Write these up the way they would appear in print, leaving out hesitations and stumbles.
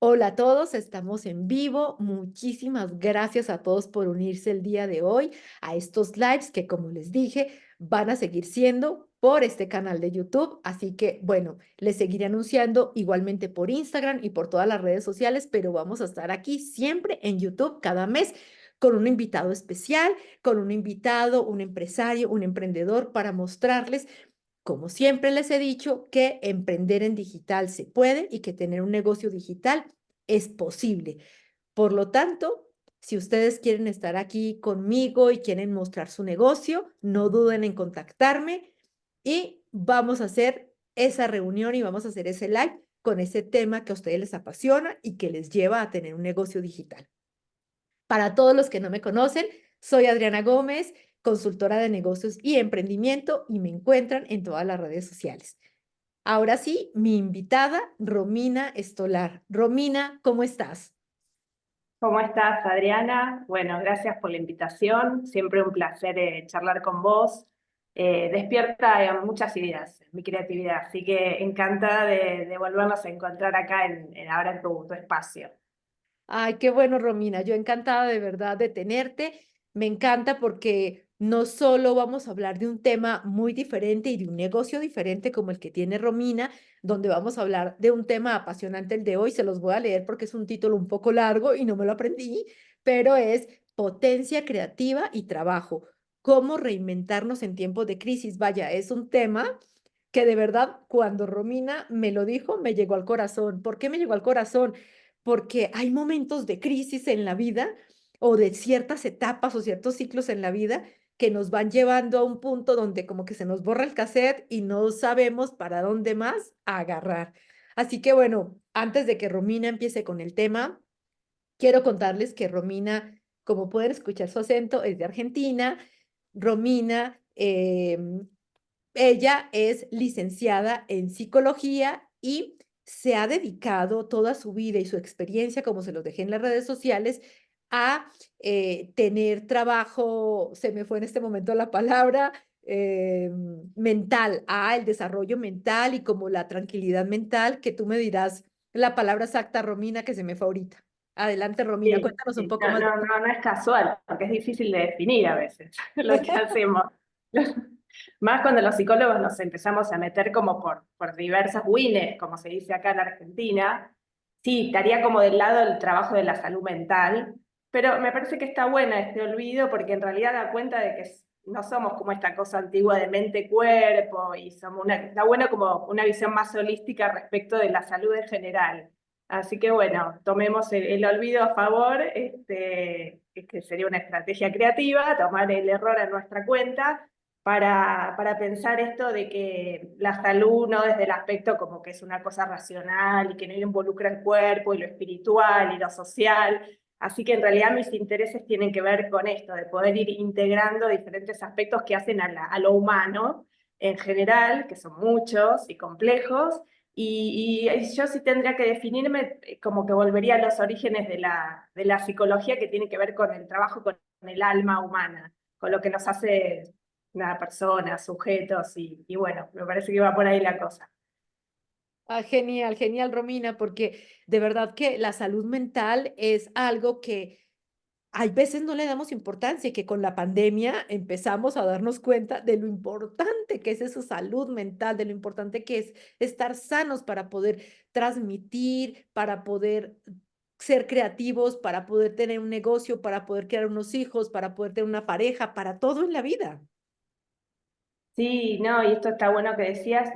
Hola a todos, estamos en vivo. Muchísimas gracias a todos por unirse el día de hoy a estos lives que, como les dije, van a seguir siendo por este canal de YouTube. Así que, bueno, les seguiré anunciando igualmente por Instagram y por todas las redes sociales, pero vamos a estar aquí siempre en YouTube cada mes con un invitado especial, con un invitado, un empresario, un emprendedor para mostrarles, como siempre les he dicho, que emprender en digital se puede y que tener un negocio digital es posible. Por lo tanto, si ustedes quieren estar aquí conmigo y quieren mostrar su negocio, no duden en contactarme y vamos a hacer esa reunión y vamos a hacer ese live con ese tema que a ustedes les apasiona y que les lleva a tener un negocio digital. Para todos los que no me conocen, soy Adriana Gómez, consultora de negocios y emprendimiento, y me encuentran en todas las redes sociales. Ahora sí, mi invitada, Romina Estolar. Romina, ¿cómo estás? ¿Cómo estás, Adriana? Bueno, gracias por la invitación. Siempre un placer charlar con vos. Despierta muchas ideas, mi creatividad. Así que encantada de volvernos a encontrar acá ahora en tu espacio. Ay, qué bueno, Romina. Yo encantada de verdad de tenerte. Me encanta porque no solo vamos a hablar de un tema muy diferente y de un negocio diferente como el que tiene Romina, donde vamos a hablar de un tema apasionante el de hoy. Se los voy a leer porque es un título un poco largo y no me lo aprendí, pero es Potencia creativa y trabajo. ¿Cómo reinventarnos en tiempos de crisis? Vaya, es un tema que de verdad cuando Romina me lo dijo, me llegó al corazón. ¿Por qué me llegó al corazón? Porque hay momentos de crisis en la vida o de ciertas etapas o ciertos ciclos en la vida que nos van llevando a un punto donde como que se nos borra el cassette y no sabemos para dónde más agarrar. Así que bueno, antes de que Romina empiece con el tema, quiero contarles que Romina, como pueden escuchar su acento, es de Argentina. Romina, ella es licenciada en psicología y se ha dedicado toda su vida y su experiencia, como se los dejé en las redes sociales, a tener trabajo, se me fue en este momento la palabra, mental, a el desarrollo mental y como la tranquilidad mental, que tú me dirás la palabra exacta, Romina, que se me fue ahorita. Adelante, Romina, Sí, cuéntanos un sí. poco No, más de no, ti. no, no es casual, porque es difícil de definir a veces lo que hacemos. Más cuando los psicólogos nos empezamos a meter como por diversas wines, como se dice acá en Argentina. Sí, estaría como del lado del trabajo de la salud mental, pero me parece que está buena este olvido porque en realidad da cuenta de que no somos como esta cosa antigua de mente-cuerpo y da bueno como una visión más holística respecto de la salud en general. Así que bueno, tomemos el olvido a favor, que sería una estrategia creativa, tomar el error a nuestra cuenta para pensar esto de que la salud no desde el aspecto como que es una cosa racional y que no involucra el cuerpo y lo espiritual y lo social. Así que en realidad mis intereses tienen que ver con esto, de poder ir integrando diferentes aspectos que hacen a lo humano en general, que son muchos y complejos, y yo sí tendría que definirme como que volvería a los orígenes de la psicología que tiene que ver con el trabajo con el alma humana, con lo que nos hace una persona, sujetos, y bueno, me parece que va por ahí la cosa. Ah, genial, genial, Romina, porque de verdad que la salud mental es algo que hay veces no le damos importancia y que con la pandemia empezamos a darnos cuenta de lo importante que es esa salud mental, de lo importante que es estar sanos para poder transmitir, para poder ser creativos, para poder tener un negocio, para poder crear unos hijos, para poder tener una pareja, para todo en la vida. Sí, no, y esto está bueno que decías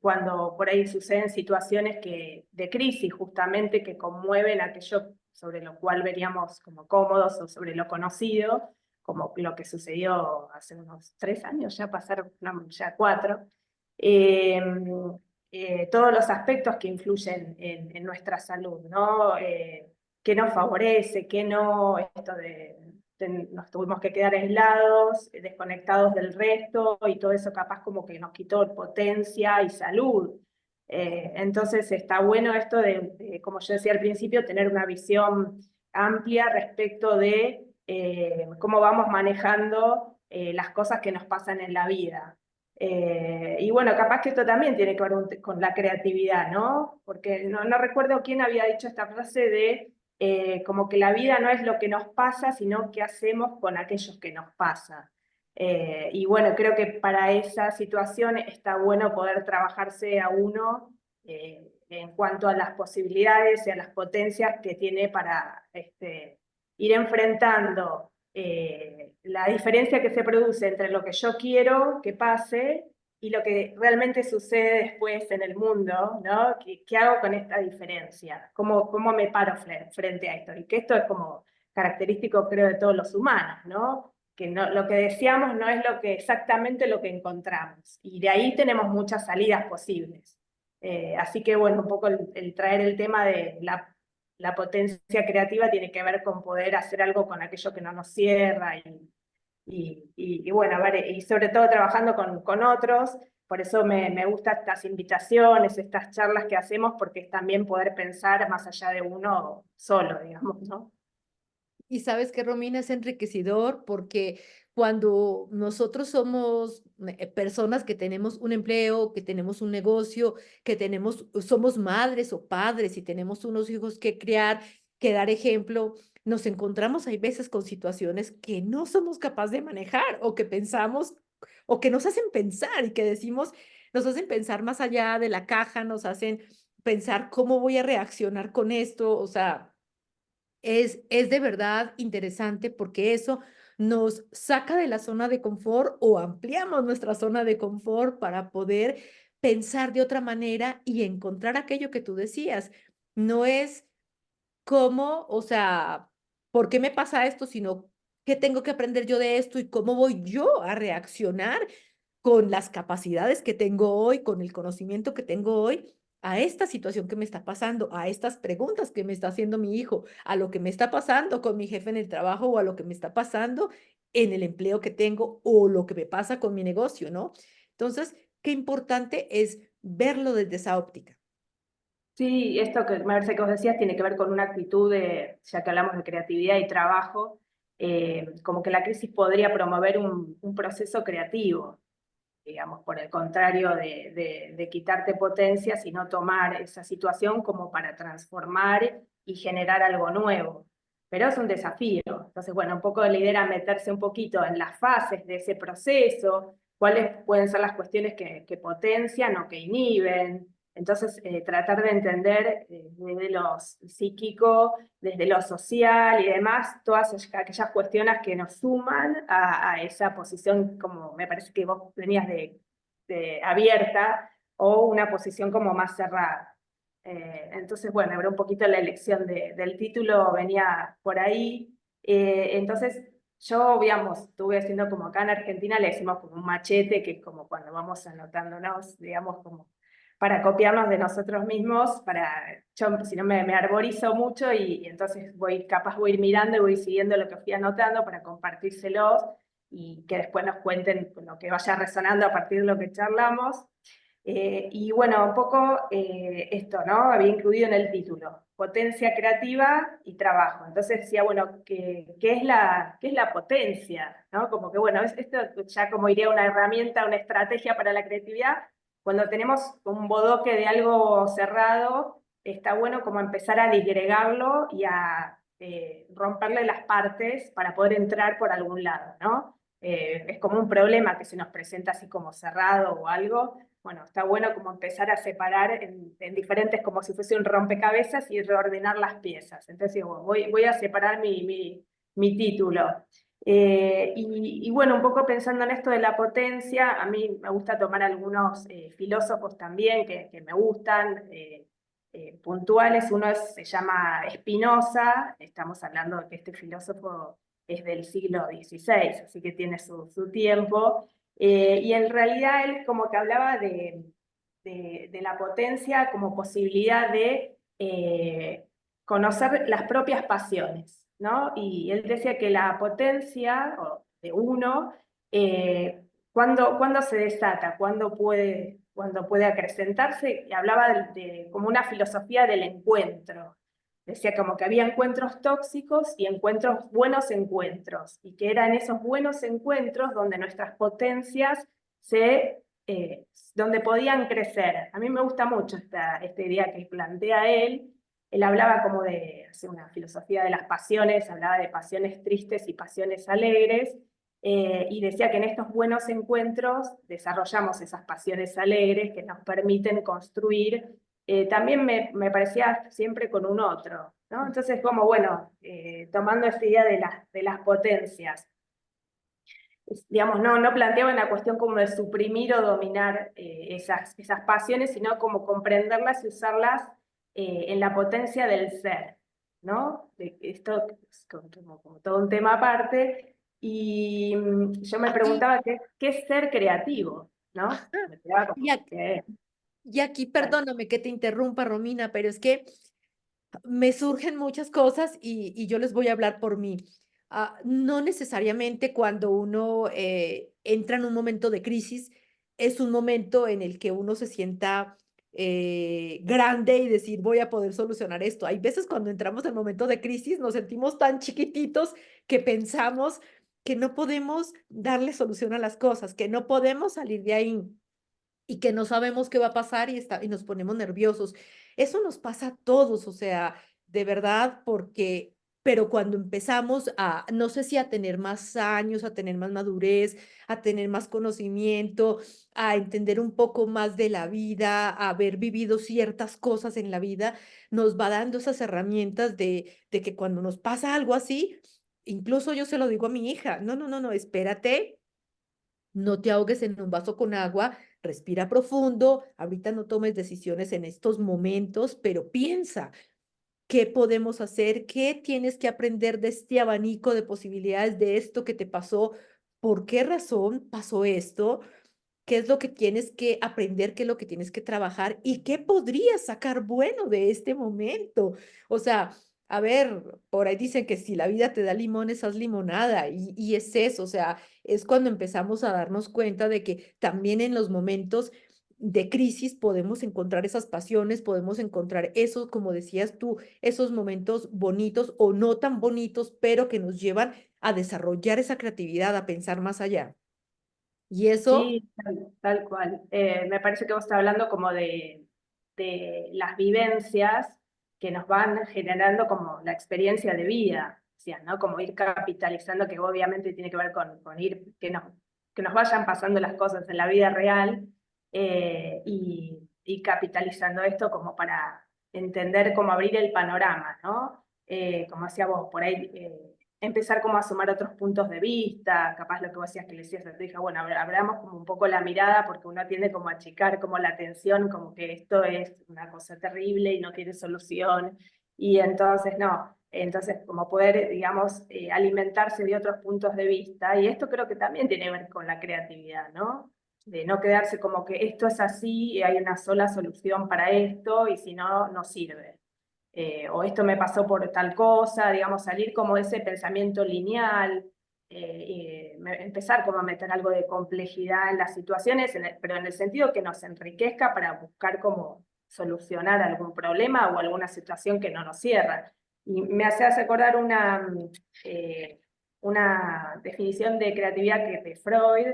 cuando por ahí suceden situaciones de crisis justamente que conmueven aquello sobre lo cual veríamos como cómodos o sobre lo conocido, como lo que sucedió hace unos 3 años, ya pasaron, no, ya 4. Eh, Todos los aspectos que influyen en nuestra salud, ¿no? ¿Qué nos favorece, qué no? Esto nos tuvimos que quedar aislados, desconectados del resto, y todo eso capaz como que nos quitó potencia y salud. Entonces está bueno esto como yo decía al principio, tener una visión amplia respecto de cómo vamos manejando las cosas que nos pasan en la vida. Y bueno, capaz que esto también tiene que ver con la creatividad, ¿no? Porque no recuerdo quién había dicho esta frase de como que la vida no es lo que nos pasa, sino qué hacemos con aquellos que nos pasa. Y bueno, creo que para esa situación está bueno poder trabajarse a uno en cuanto a las posibilidades y a las potencias que tiene para ir enfrentando la diferencia que se produce entre lo que yo quiero que pase y lo que realmente sucede después en el mundo, ¿no? ¿Qué hago con esta diferencia? ¿Cómo me paro frente a esto? Y que esto es como característico, creo, de todos los humanos, ¿no? Que no, lo que deseamos no es exactamente lo que encontramos. Y de ahí tenemos muchas salidas posibles. Así que, bueno, un poco el traer el tema de la potencia creativa tiene que ver con poder hacer algo con aquello que no nos cierra y bueno, a ver, y sobre todo trabajando con otros. Por eso me gustan estas invitaciones, estas charlas que hacemos, porque es también poder pensar más allá de uno solo, digamos, ¿no? Y sabes que, Romina, es enriquecedor porque cuando nosotros somos personas que tenemos un empleo, que tenemos un negocio, somos madres o padres y tenemos unos hijos que criar, que dar ejemplo, nos encontramos hay veces con situaciones que no somos capaces de manejar o que pensamos o que nos hacen pensar y que decimos, nos hacen pensar más allá de la caja, nos hacen pensar cómo voy a reaccionar con esto, o sea. Es de verdad interesante porque eso nos saca de la zona de confort o ampliamos nuestra zona de confort para poder pensar de otra manera y encontrar aquello que tú decías. No es cómo, o sea, ¿por qué me pasa esto? Sino qué tengo que aprender yo de esto y cómo voy yo a reaccionar con las capacidades que tengo hoy, con el conocimiento que tengo hoy, a esta situación que me está pasando, a estas preguntas que me está haciendo mi hijo, a lo que me está pasando con mi jefe en el trabajo o a lo que me está pasando en el empleo que tengo o lo que me pasa con mi negocio, ¿no? Entonces, qué importante es verlo desde esa óptica. Sí, esto que me parece que vos decías tiene que ver con una actitud de, ya que hablamos de creatividad y trabajo, como que la crisis podría promover un proceso creativo, digamos, por el contrario de quitarte potencia, sino tomar esa situación como para transformar y generar algo nuevo. Pero es un desafío. Entonces, bueno, un poco la idea era meterse un poquito en las fases de ese proceso, cuáles pueden ser las cuestiones que potencian o que inhiben. Entonces, tratar de entender desde lo psíquico, desde lo social y demás, todas aquellas cuestiones que nos suman a esa posición, como me parece que vos venías de abierta, o una posición como más cerrada. Entonces, bueno, era un poquito la elección del título, venía por ahí. Entonces, yo, digamos, estuve haciendo como acá en Argentina, le decimos como un machete, que es como cuando vamos anotándonos, digamos, como para copiarnos de nosotros mismos, yo si no me arborizo mucho y entonces capaz voy a ir mirando y voy siguiendo lo que fui anotando para compartírselos y que después nos cuenten lo que vaya resonando a partir de lo que charlamos. Y bueno, un poco esto, ¿no? Había incluido en el título, potencia creativa y trabajo. Entonces decía, bueno, qué es la potencia? ¿No? Como que, bueno, esto ya como iría una herramienta, una estrategia para la creatividad. Cuando tenemos un bodoque de algo cerrado, está bueno como empezar a disgregarlo y a romperle las partes para poder entrar por algún lado, ¿no? Es como un problema que se nos presenta así como cerrado o algo. Bueno, está bueno como empezar a separar en diferentes, como si fuese un rompecabezas y reordenar las piezas. Entonces digo, voy a separar mi título. Y bueno, un poco pensando en esto de la potencia, a mí me gusta tomar algunos filósofos también que me gustan, puntuales. Uno se llama Spinoza, estamos hablando de que este filósofo es del siglo XVI, así que tiene su tiempo. Y en realidad él como que hablaba de la potencia como posibilidad de conocer las propias pasiones, ¿no? Y él decía que la potencia de uno, cuando se desata, cuando puede acrecentarse, y hablaba como una filosofía del encuentro. Decía como que había encuentros tóxicos y buenos encuentros, y que eran esos buenos encuentros donde nuestras potencias se donde podían crecer. A mí me gusta mucho esta idea que plantea él. Él hablaba como de hacer una filosofía de las pasiones, hablaba de pasiones tristes y pasiones alegres, y decía que en estos buenos encuentros desarrollamos esas pasiones alegres que nos permiten construir. También me parecía siempre con un otro, ¿no? Entonces, como bueno, tomando esta idea de las potencias, digamos, no planteaba una cuestión como de suprimir o dominar esas pasiones, sino como comprenderlas y usarlas en la potencia del ser, ¿no? Esto es como todo un tema aparte, y yo me Aquí, preguntaba qué es ser creativo, ¿no? Me quedaba y como, aquí, ¿qué? y aquí, perdóname que te interrumpa, Romina, pero es que me surgen muchas cosas y yo les voy a hablar por mí. No necesariamente cuando uno entra en un momento de crisis es un momento en el que uno se sienta grande y decir voy a poder solucionar esto. Hay veces cuando entramos en momento de crisis nos sentimos tan chiquititos que pensamos que no podemos darle solución a las cosas, que no podemos salir de ahí y que no sabemos qué va a pasar y nos ponemos nerviosos. Eso nos pasa a todos, o sea, de verdad, porque, pero cuando empezamos a, no sé si a tener más años, a tener más madurez, a tener más conocimiento, a entender un poco más de la vida, a haber vivido ciertas cosas en la vida, nos va dando esas herramientas de que cuando nos pasa algo así, incluso yo se lo digo a mi hija, no, no, no, no, espérate, no te ahogues en un vaso con agua, respira profundo, ahorita no tomes decisiones en estos momentos, pero piensa, ¿qué podemos hacer? ¿Qué tienes que aprender de este abanico de posibilidades de esto que te pasó? ¿Por qué razón pasó esto? ¿Qué es lo que tienes que aprender? ¿Qué es lo que tienes que trabajar? ¿Y qué podrías sacar bueno de este momento? O sea, a ver, por ahí dicen que si la vida te da limones, haz limonada. Y es eso, o sea, es cuando empezamos a darnos cuenta de que también en los momentos de crisis podemos encontrar esas pasiones, podemos encontrar esos, como decías tú, esos momentos bonitos o no tan bonitos, pero que nos llevan a desarrollar esa creatividad, a pensar más allá. Y eso Sí, tal cual. Me parece que vos estás hablando como de las vivencias que nos van generando como la experiencia de vida, o sea, ¿no? Como ir capitalizando, que obviamente tiene que ver con ir, que nos vayan pasando las cosas en la vida real, y capitalizando esto como para entender cómo abrir el panorama, ¿no? Como hacía vos, por ahí empezar como a sumar otros puntos de vista, capaz lo que vos decías que le decías a tu hija, bueno, abramos como un poco la mirada porque uno tiende como a achicar como la atención, como que esto es una cosa terrible y no tiene solución, y entonces no, entonces como poder, digamos, alimentarse de otros puntos de vista, y esto creo que también tiene que ver con la creatividad, ¿no? De no quedarse como que esto es así y hay una sola solución para esto, y si no, no sirve. O esto me pasó por tal cosa, digamos, salir como de ese pensamiento lineal, empezar como a meter algo de complejidad en las situaciones, pero en el sentido que nos enriquezca para buscar cómo solucionar algún problema o alguna situación que no nos cierra. Y me hace acordar una definición de creatividad que de Freud,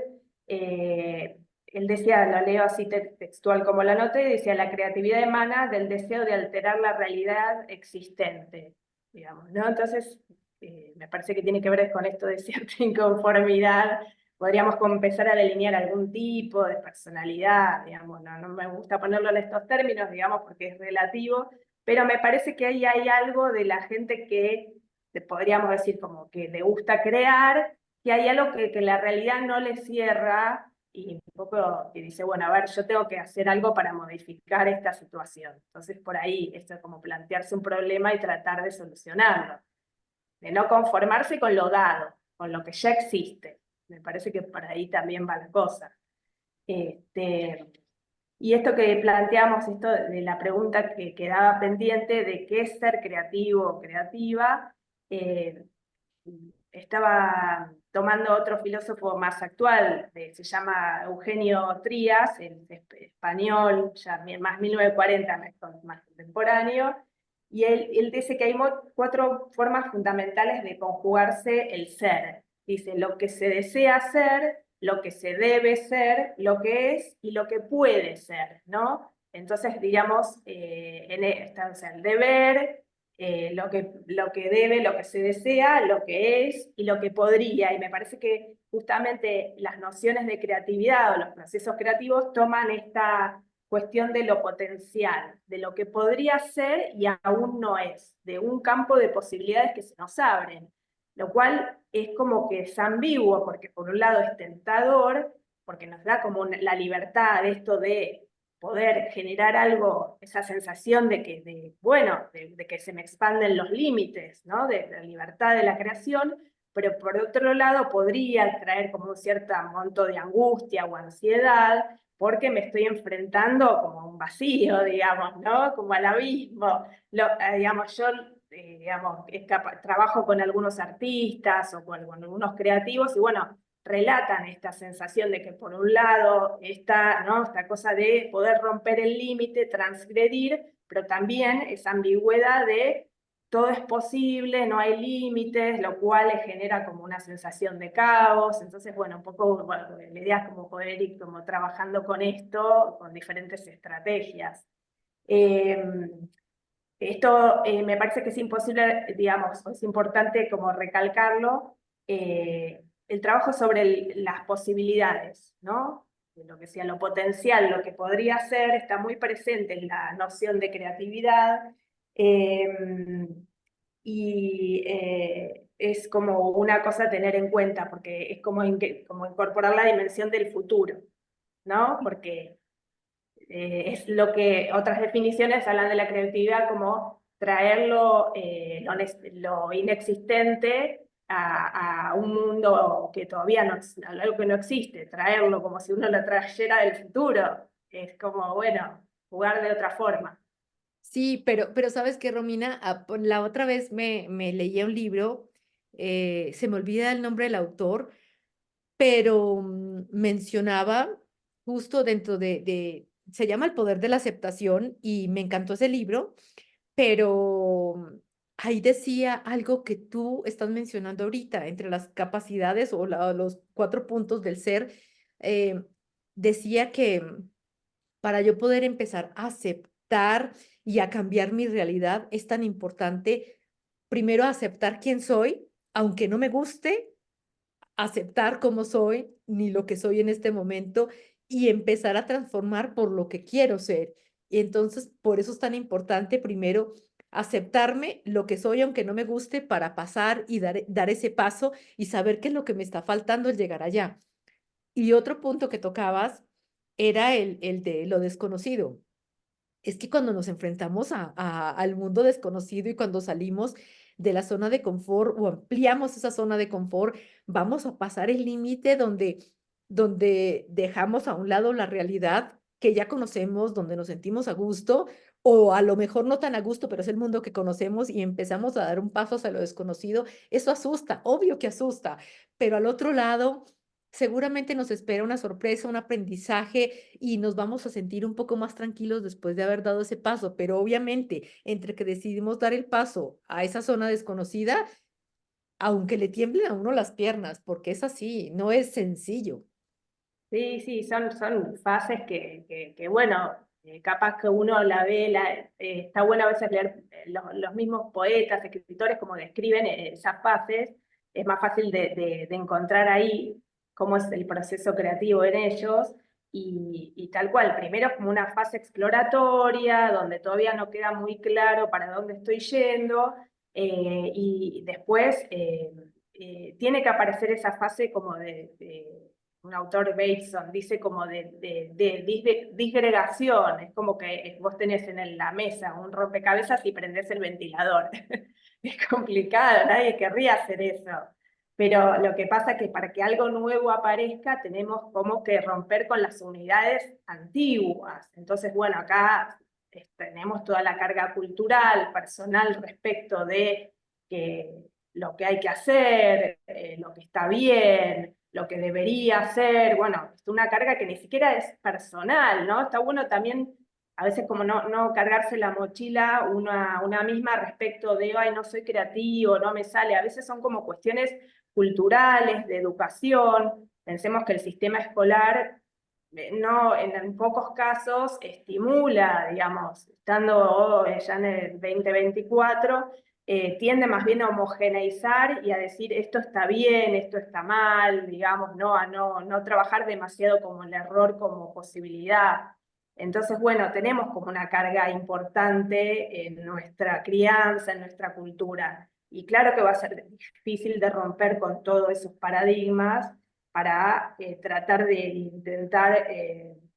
él decía, lo leo así textual como la noté, decía, la creatividad emana del deseo de alterar la realidad existente, digamos, ¿no? Entonces, me parece que tiene que ver con esto de cierta inconformidad. Podríamos como empezar a delinear algún tipo de personalidad, digamos, no me gusta ponerlo en estos términos, digamos, porque es relativo, pero me parece que ahí hay algo de la gente que, podríamos decir, como que le gusta crear, que hay algo que la realidad no le cierra, y un poco que dice, bueno, a ver, yo tengo que hacer algo para modificar esta situación. Entonces, por ahí, esto es como plantearse un problema y tratar de solucionarlo, de no conformarse con lo dado, con lo que ya existe. Me parece que por ahí también va la cosa. Este, y esto que planteamos, esto de la pregunta que quedaba pendiente de qué es ser creativo o creativa, eh, estaba tomando otro filósofo más actual, se llama Eugenio Trías, el español, ya más 1940, más contemporáneo, y él dice que hay cuatro formas fundamentales de conjugarse el ser. Dice, lo que se desea ser, lo que se debe ser, lo que es y lo que puede ser, ¿no? Entonces, digamos, o sea, el deber, lo que debe, lo que se desea, lo que es y lo que podría. Y me parece que justamente las nociones de creatividad o los procesos creativos toman esta cuestión de lo potencial, de lo que podría ser y aún no es, de un campo de posibilidades que se nos abren, lo cual es como que es ambiguo, porque por un lado es tentador, porque nos da como la libertad de esto de poder generar algo, esa sensación de que, bueno, de que se me expanden los límites, ¿no? De la libertad de la creación, pero por otro lado podría traer como un cierto monto de angustia o ansiedad, porque me estoy enfrentando como a un vacío, digamos, ¿no? Como al abismo. Digamos, yo digamos, trabajo con algunos artistas o con algunos creativos y bueno, relatan esta sensación de que por un lado está, ¿no? Esta cosa de poder romper el límite, transgredir, pero también esa ambigüedad de todo es posible, no hay límites, lo cual le genera como una sensación de caos. Entonces, bueno, un poco, bueno, la idea es como poder ir como trabajando con esto, con diferentes estrategias. Esto me parece que es imposible, digamos, es importante como recalcarlo, el trabajo sobre las posibilidades, ¿no? De lo que sea lo potencial, lo que podría ser, está muy presente en la noción de creatividad. eh, es como una cosa a tener en cuenta, porque es como, como incorporar la dimensión del futuro, ¿no? Porque es lo que otras definiciones hablan de la creatividad como traerlo, lo inexistente a un mundo que todavía no, algo que no existe, traerlo como si uno lo trayera del futuro. Es como, bueno, jugar de otra forma. Sí, pero ¿sabes qué, Romina? La otra vez me leía un libro, se me olvida el nombre del autor, pero mencionaba justo dentro se llama El poder de la aceptación y me encantó ese libro, pero ahí decía algo que tú estás mencionando ahorita, entre las capacidades o los 4 puntos del ser, eh, decía que para yo poder empezar a aceptar y a cambiar mi realidad es tan importante, primero aceptar quién soy, aunque no me guste, aceptar cómo soy, ni lo que soy en este momento, y empezar a transformar por lo que quiero ser. Y entonces, por eso es tan importante primero aceptarme lo que soy, aunque no me guste, para pasar y dar ese paso y saber qué es lo que me está faltando el llegar allá. Y otro punto que tocabas era el de lo desconocido. Es que cuando nos enfrentamos al mundo desconocido y cuando salimos de la zona de confort o ampliamos esa zona de confort, vamos a pasar el límite donde dejamos a un lado la realidad que ya conocemos, donde nos sentimos a gusto, o a lo mejor no tan a gusto, pero es el mundo que conocemos y empezamos a dar un paso hacia lo desconocido. Eso asusta, obvio que asusta, pero al otro lado seguramente nos espera una sorpresa, un aprendizaje y nos vamos a sentir un poco más tranquilos después de haber dado ese paso. Pero obviamente, entre que decidimos dar el paso a esa zona desconocida, aunque le tiemblen a uno las piernas, porque es así, no es sencillo. Sí, sí, son fases que bueno, capaz que uno la ve, está bueno a veces leer los mismos poetas, escritores, como describen esas fases, es más fácil de encontrar ahí cómo es el proceso creativo en ellos, y tal cual, primero es como una fase exploratoria, donde todavía no queda muy claro para dónde estoy yendo, y después tiene que aparecer esa fase como un autor Bateson dice como de disgregación, es como que vos tenés en la mesa un rompecabezas y prendés el ventilador. Es complicado, nadie querría hacer eso. Pero lo que pasa es que para que algo nuevo aparezca tenemos como que romper con las unidades antiguas. Entonces, bueno, acá tenemos toda la carga cultural, personal respecto de lo que hay que hacer, lo que está bien, lo que debería ser, bueno, es una carga que ni siquiera es personal, ¿no? Está bueno también a veces como no cargarse la mochila una misma respecto de, ay, no soy creativo, no me sale, a veces son como cuestiones culturales, de educación, Pensemos que el sistema escolar no, en pocos casos estimula, digamos, estando ya en el 2024, tiende más bien a homogeneizar y a decir esto está bien, esto está mal, digamos, no trabajar demasiado como el error como posibilidad. Entonces, bueno, tenemos como una carga importante en nuestra crianza, en nuestra cultura. Y claro que va a ser difícil de romper con todos esos paradigmas para tratar de intentar,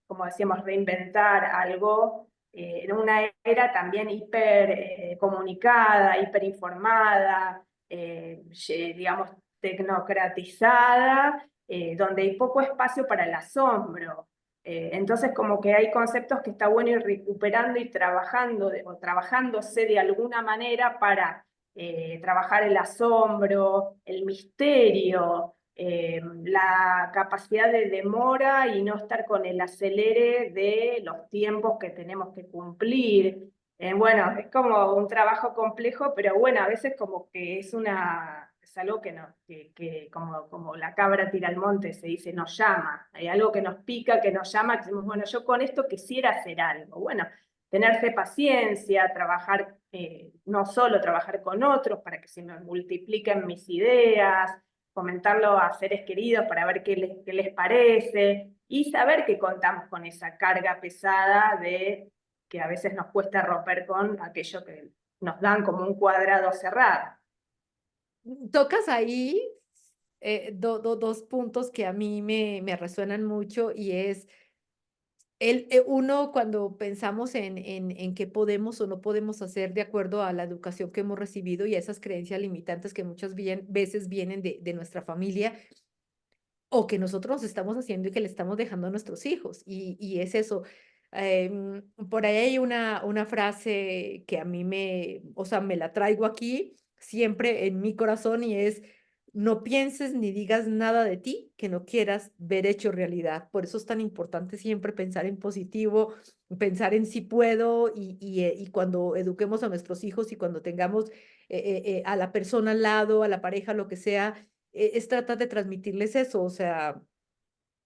como decíamos, reinventar algo en una era también hiper comunicada, hiper informada, digamos, tecnocratizada, donde hay poco espacio para el asombro. Entonces, como que hay conceptos que está bueno ir recuperando y trabajando, o trabajándose de alguna manera para trabajar el asombro, el misterio, la capacidad de demora y no estar con el acelere de los tiempos que tenemos que cumplir. Bueno, es como un trabajo complejo, pero bueno, a veces como que es algo que, no, que como la cabra tira al monte, se dice, nos llama. Hay algo que nos pica, que nos llama, que decimos, bueno, yo con esto quisiera hacer algo. Bueno, tenerse paciencia, trabajar, no solo trabajar con otros para que se me multipliquen mis ideas, comentarlo a seres queridos para ver qué les parece y saber que contamos con esa carga pesada de que a veces nos cuesta romper con aquello que nos dan como un cuadrado cerrado. Tocas ahí dos puntos que a mí me resuenan mucho y es uno cuando pensamos en qué podemos o no podemos hacer de acuerdo a la educación que hemos recibido y a esas creencias limitantes que muchas veces vienen de nuestra familia o que nosotros nos estamos haciendo y que le estamos dejando a nuestros hijos. Y es eso. Por ahí hay una frase que a mí o sea, me la traigo aquí siempre en mi corazón y es, no pienses ni digas nada de ti que no quieras ver hecho realidad. Por eso es tan importante siempre pensar en positivo, pensar en si puedo y cuando eduquemos a nuestros hijos y cuando tengamos a la persona al lado, a la pareja, lo que sea, es tratar de transmitirles eso, o sea,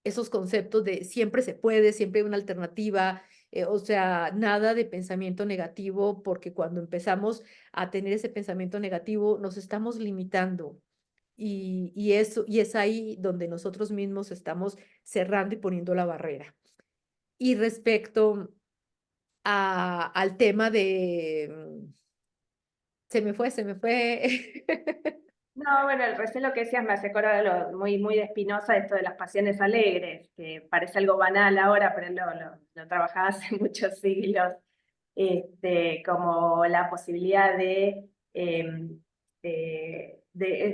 esos conceptos de siempre se puede, siempre hay una alternativa, o sea, nada de pensamiento negativo, porque cuando empezamos a tener ese pensamiento negativo, nos estamos limitando. Y es ahí donde nosotros mismos estamos cerrando y poniendo la barrera. Y respecto al tema de, se me fue. No, bueno, recién lo que decías me hace acordar muy de Spinoza, esto de las pasiones alegres, que parece algo banal ahora, pero lo trabajaba hace muchos siglos, como la posibilidad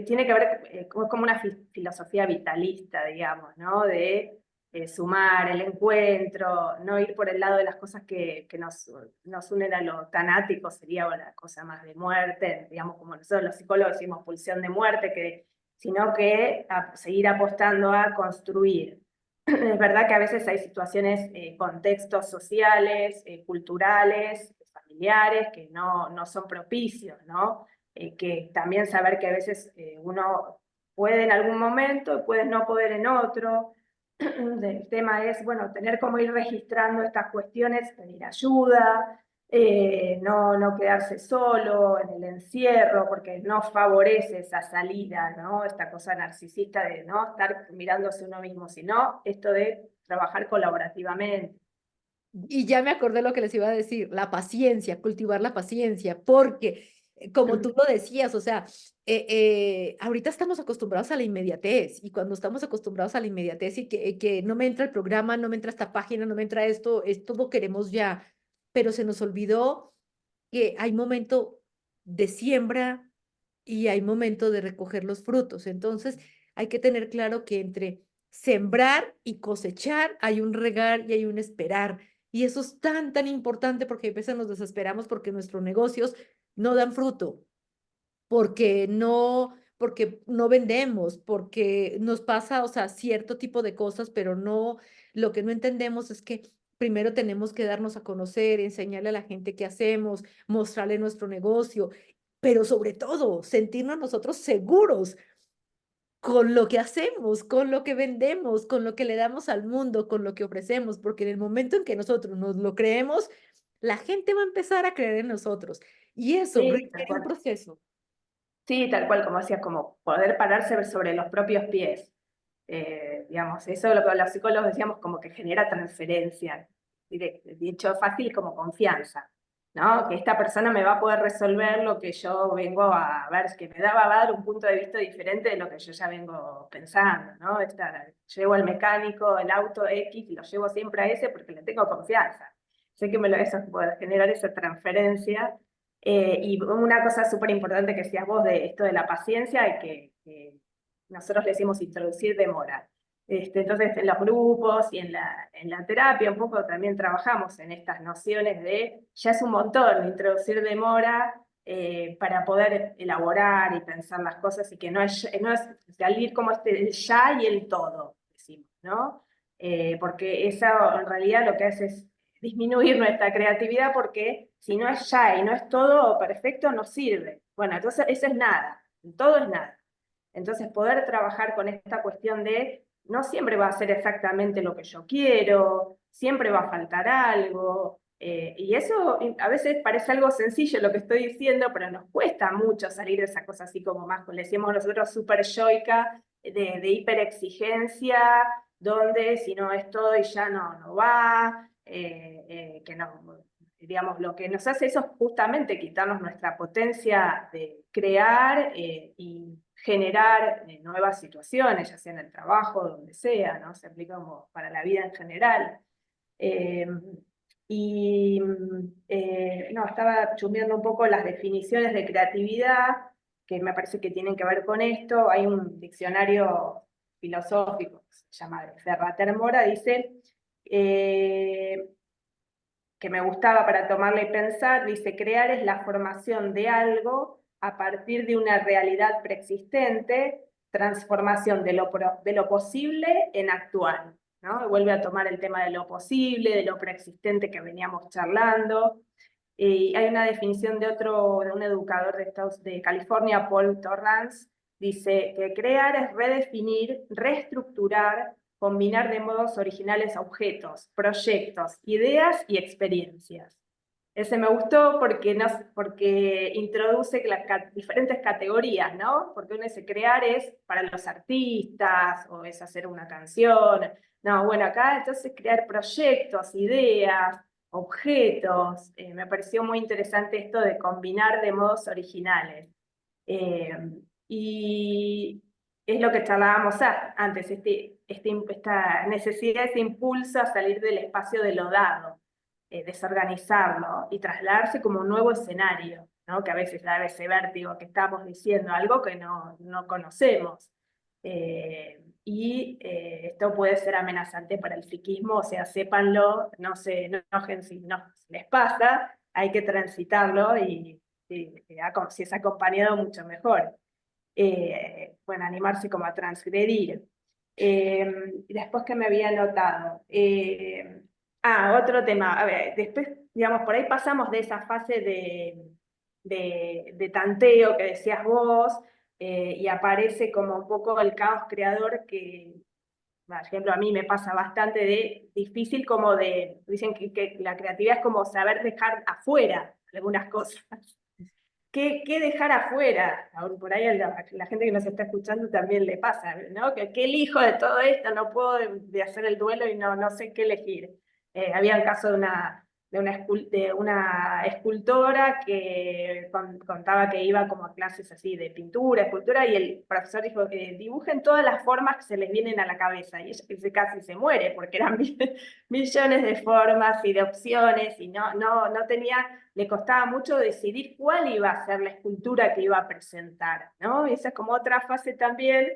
tiene que ver como una filosofía vitalista, digamos, ¿no? De sumar el encuentro, no ir por el lado de las cosas que nos unen a lo tanático, sería la cosa más de muerte, digamos, como nosotros los psicólogos decimos pulsión de muerte, sino que seguir apostando a construir. Es verdad que a veces hay situaciones, contextos sociales, culturales, familiares, que no son propicios, ¿no? Que también saber que a veces uno puede en algún momento, puede no poder en otro. El tema es, bueno, tener como ir registrando estas cuestiones, pedir ayuda, no quedarse solo en el encierro, porque no favorece esa salida, ¿no? Esta cosa narcisista de no estar mirándose uno mismo, sino esto de trabajar colaborativamente. Y ya me acordé lo que les iba a decir, la paciencia, cultivar la paciencia, porque como tú lo decías, o sea, ahorita estamos acostumbrados a la inmediatez y cuando estamos acostumbrados a la inmediatez y que no me entra el programa, no me entra esta página, no me entra esto, es todo queremos ya, pero se nos olvidó que hay momento de siembra y hay momento de recoger los frutos. Entonces, hay que tener claro que entre sembrar y cosechar hay un regar y hay un esperar. Y eso es tan importante porque a veces nos desesperamos porque nuestros negocios no dan fruto, porque no vendemos, porque nos pasa, o sea, cierto tipo de cosas, pero no, lo que no entendemos es que primero tenemos que darnos a conocer, enseñarle a la gente qué hacemos, mostrarle nuestro negocio, pero sobre todo sentirnos nosotros seguros con lo que hacemos, con lo que vendemos, con lo que le damos al mundo, con lo que ofrecemos, porque en el momento en que nosotros nos lo creemos, la gente va a empezar a creer en nosotros y eso Sí, tal requiere un cual. proceso. Sí, tal cual, como decías, como poder pararse sobre los propios pies. Digamos, eso lo que los psicólogos decíamos como que genera transferencia, dicho fácil como confianza, ¿no? Que esta persona me va a poder resolver lo que yo vengo a ver, que va a dar un punto de vista diferente de lo que yo ya vengo pensando, ¿no? Llevo al mecánico, el auto X, y lo llevo siempre a ese porque le tengo confianza. Sé que eso puede generar esa transferencia. Y una cosa súper importante que decías vos de esto de la paciencia, y que nosotros le decimos introducir demora. Entonces, en los grupos y en la terapia un poco también trabajamos en estas nociones de, ya es un montón introducir demora para poder elaborar y pensar las cosas y que no es salir como el ya y el todo, decimos, ¿no? Porque eso en realidad lo que hace es disminuir nuestra creatividad porque si no es ya y no es todo perfecto, no sirve. Bueno, entonces eso es nada, todo es nada. Entonces poder trabajar con esta cuestión de no siempre va a ser exactamente lo que yo quiero, siempre va a faltar algo, y eso a veces parece algo sencillo lo que estoy diciendo, pero nos cuesta mucho salir de esa cosa así como más, le decíamos nosotros, súper yoica, de hiperexigencia, donde si no es todo y ya no va, que no, digamos, lo que nos hace eso es justamente quitarnos nuestra potencia de crear y generar nuevas situaciones, ya sea en el trabajo, donde sea, ¿no? Se aplica como para la vida en general. Eh, no, estaba chusmeando un poco las definiciones de creatividad, que me parece que tienen que ver con esto. Hay un diccionario filosófico que se llama de Ferrater Mora, dice, eh, que me gustaba para tomarla y pensar, dice, crear es la formación de algo a partir de una realidad preexistente, transformación de lo posible en actual, ¿no? Vuelve a tomar el tema de lo posible, de lo preexistente que veníamos charlando. Y hay una definición de un educador de California, Paul Torrance, dice que crear es redefinir, reestructurar, combinar de modos originales objetos, proyectos, ideas y experiencias. Ese me gustó porque introduce las diferentes categorías, ¿no? Porque uno dice crear es para los artistas o es hacer una canción. No, bueno, acá entonces crear proyectos, ideas, objetos. Me pareció muy interesante esto de combinar de modos originales. Eh, y es lo que charlábamos antes, esta necesidad, ese impulso a salir del espacio de lo dado, desorganizarlo y trasladarse como un nuevo escenario, ¿no? Que a veces da ese vértigo que estamos diciendo, algo que no conocemos. Esto puede ser amenazante para el psiquismo, o sea, sépanlo, no se enojen si no les pasa, hay que transitarlo si es acompañado mucho mejor. Bueno, animarse como a transgredir. Después que me había notado. Otro tema. A ver, después, digamos, por ahí pasamos de esa fase de tanteo que decías vos, y aparece como un poco el caos creador que, por ejemplo, a mí me pasa bastante de difícil como dicen que la creatividad es como saber dejar afuera algunas cosas. ¿Qué dejar afuera? Aún por ahí a la gente que nos está escuchando también le pasa, ¿no? ¿Qué elijo de todo esto? No puedo de hacer el duelo y no sé qué elegir. Había el caso de una escultora que contaba que iba como a clases así de pintura, escultura, y el profesor dijo que dibujen todas las formas que se les vienen a la cabeza, y ella casi se muere, porque eran millones de formas y de opciones, y no tenía, le costaba mucho decidir cuál iba a ser la escultura que iba a presentar, ¿no? Y esa es como otra fase también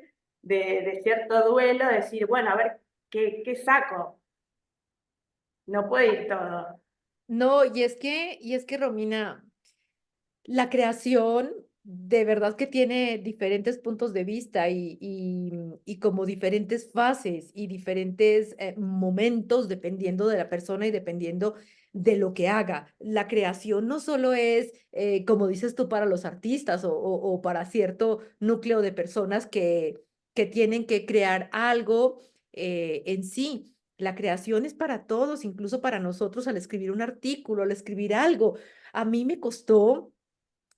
de cierto duelo, decir, bueno, a ver, ¿qué saco? No puede ir todo. No, y es que Romina, la creación de verdad que tiene diferentes puntos de vista y como diferentes fases y diferentes momentos dependiendo de la persona y dependiendo de lo que haga. La creación no solo es, como dices tú, para los artistas o para cierto núcleo de personas que tienen que crear algo en sí. La creación es para todos, incluso para nosotros al escribir un artículo, al escribir algo. A mí me costó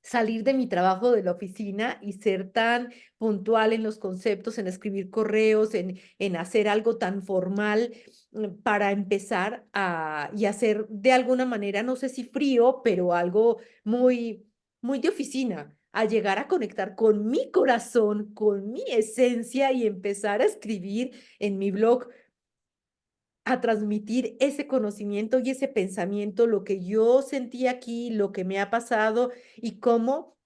salir de mi trabajo de la oficina y ser tan puntual en los conceptos, en escribir correos, en hacer algo tan formal para empezar y hacer de alguna manera, no sé si frío, pero algo muy, muy de oficina, a llegar a conectar con mi corazón, con mi esencia y empezar a escribir en mi blog, a transmitir ese conocimiento y ese pensamiento, lo que yo sentí aquí, lo que me ha pasado y cómo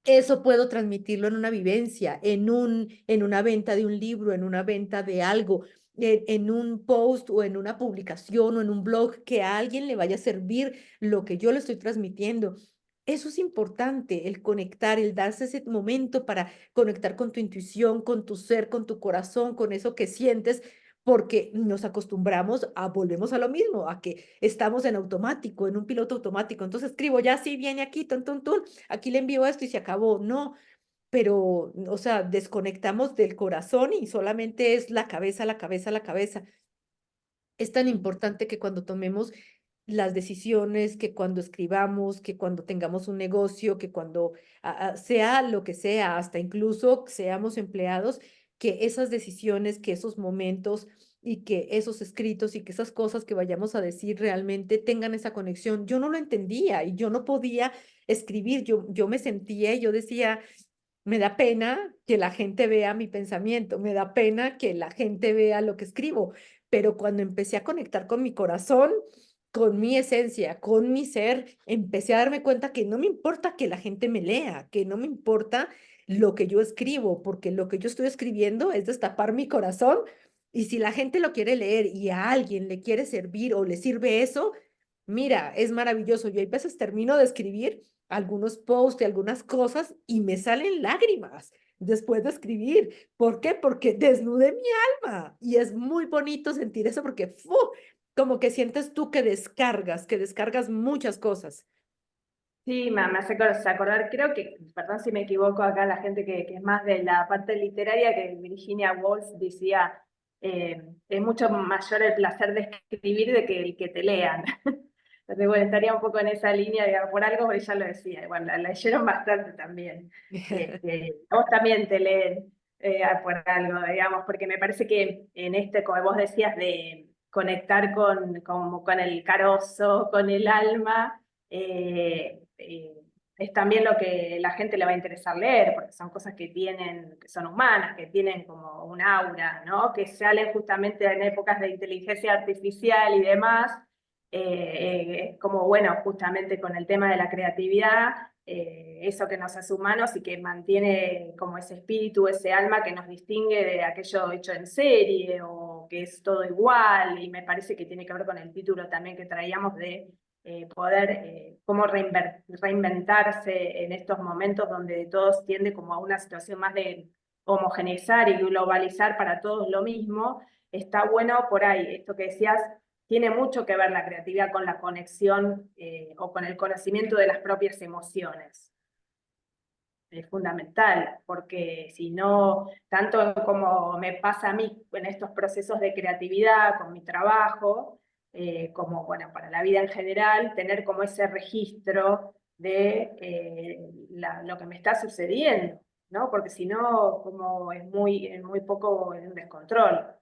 eso puedo transmitirlo en una vivencia, en una venta de un libro, en una venta de algo, en un post o en una publicación o en un blog que a alguien le vaya a servir lo que yo le estoy transmitiendo. Eso es importante, el conectar, el darse ese momento para conectar con tu intuición, con tu ser, con tu corazón, con eso que sientes, porque nos acostumbramos a, volvemos a lo mismo, a que estamos en automático, en un piloto automático. Entonces escribo, ya sí, viene aquí, tun, tun, tun, aquí le envío esto y se acabó. No, pero, o sea, desconectamos del corazón y solamente es la cabeza, la cabeza, la cabeza. Es tan importante que cuando tomemos las decisiones, que cuando escribamos, que cuando tengamos un negocio, que cuando sea lo que sea, hasta incluso seamos empleados, que esas decisiones, que esos momentos y que esos escritos y que esas cosas que vayamos a decir realmente tengan esa conexión. Yo no lo entendía y yo no podía escribir, yo me sentía y yo decía, me da pena que la gente vea mi pensamiento, me da pena que la gente vea lo que escribo, pero cuando empecé a conectar con mi corazón, con mi esencia, con mi ser, empecé a darme cuenta que no me importa que la gente me lea, que no me importa lo que yo escribo, porque lo que yo estoy escribiendo es destapar mi corazón y si la gente lo quiere leer y a alguien le quiere servir o le sirve eso, mira, es maravilloso. Yo a veces termino de escribir algunos posts y algunas cosas y me salen lágrimas después de escribir. ¿Por qué? Porque desnudé mi alma y es muy bonito sentir eso porque como que sientes tú que descargas muchas cosas. Sí, me hace acordar, creo que, perdón si me equivoco acá, la gente que es más de la parte literaria, que Virginia Woolf decía, es mucho mayor el placer de escribir de que el que te lean. Entonces, bueno, estaría un poco en esa línea, digamos, por algo ella lo decía, bueno, la leyeron bastante también. A vos también te leen por algo, digamos, porque me parece que en este, como vos decías, de conectar con el carozo, con el alma, es también lo que la gente le va a interesar leer, porque son cosas que tienen, que son humanas, que tienen como un aura, ¿no? Que salen justamente en épocas de inteligencia artificial y demás, como bueno, justamente con el tema de la creatividad, eso que nos hace humanos y que mantiene como ese espíritu, ese alma que nos distingue de aquello hecho en serie o que es todo igual, y me parece que tiene que ver con el título también que traíamos de poder cómo reinventarse en estos momentos donde todos tiende como a una situación más de homogeneizar y globalizar para todos lo mismo. Está bueno por ahí, esto que decías, tiene mucho que ver la creatividad con la conexión o con el conocimiento de las propias emociones. Es fundamental, porque si no, tanto como me pasa a mí en estos procesos de creatividad, con mi trabajo, como bueno, para la vida en general, tener como ese registro de lo que me está sucediendo, ¿no? Porque si no, como es muy poco en un descontrol.